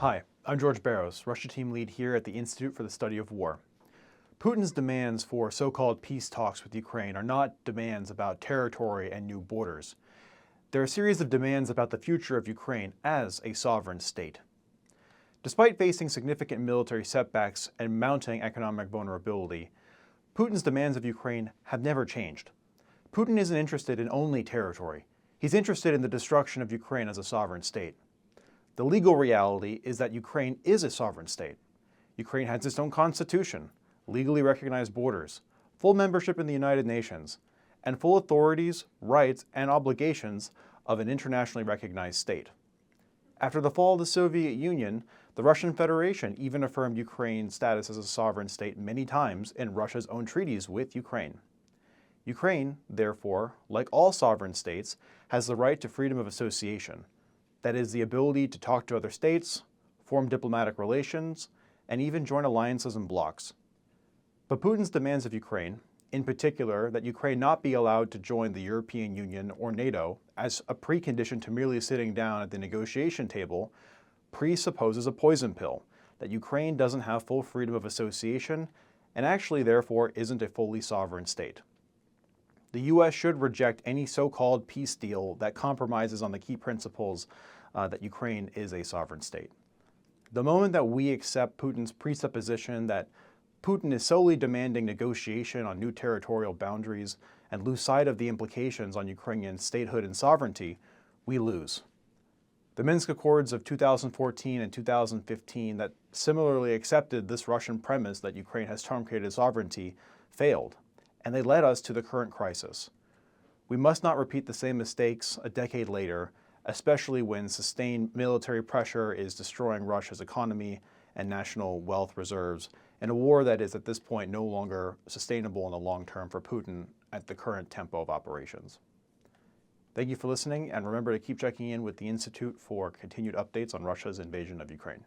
Hi, I'm George Barros, Russia team lead here at the Institute for the Study of War. Putin's demands for so-called peace talks with Ukraine are not demands about territory and new borders. They're a series of demands about the future of Ukraine as a sovereign state. Despite facing significant military setbacks and mounting economic vulnerability, Putin's demands of Ukraine have never changed. Putin isn't interested in only territory. He's interested in the destruction of Ukraine as a sovereign state. The legal reality is that Ukraine is a sovereign state. Ukraine has its own constitution, legally recognized borders, full membership in the United Nations, and full authorities, rights, and obligations of an internationally recognized state. After the fall of the Soviet Union, the Russian Federation even affirmed Ukraine's status as a sovereign state many times in Russia's own treaties with Ukraine. Ukraine, therefore, like all sovereign states, has the right to freedom of association. That is, the ability to talk to other states, form diplomatic relations, and even join alliances and blocs. But Putin's demands of Ukraine, in particular that Ukraine not be allowed to join the European Union or NATO as a precondition to merely sitting down at the negotiation table, presupposes a poison pill, that Ukraine doesn't have full freedom of association and actually therefore isn't a fully sovereign state. The U.S. should reject any so-called peace deal that compromises on the key principles that Ukraine is a sovereign state. The moment that we accept Putin's presupposition that Putin is solely demanding negotiation on new territorial boundaries and lose sight of the implications on Ukrainian statehood and sovereignty, we lose. The Minsk Accords of 2014 and 2015 that similarly accepted this Russian premise that Ukraine has truncated sovereignty failed, and they led us to the current crisis. We must not repeat the same mistakes a decade later, especially when sustained military pressure is destroying Russia's economy and national wealth reserves, in a war that is at this point no longer sustainable in the long term for Putin at the current tempo of operations. Thank you for listening, and remember to keep checking in with the Institute for continued updates on Russia's invasion of Ukraine.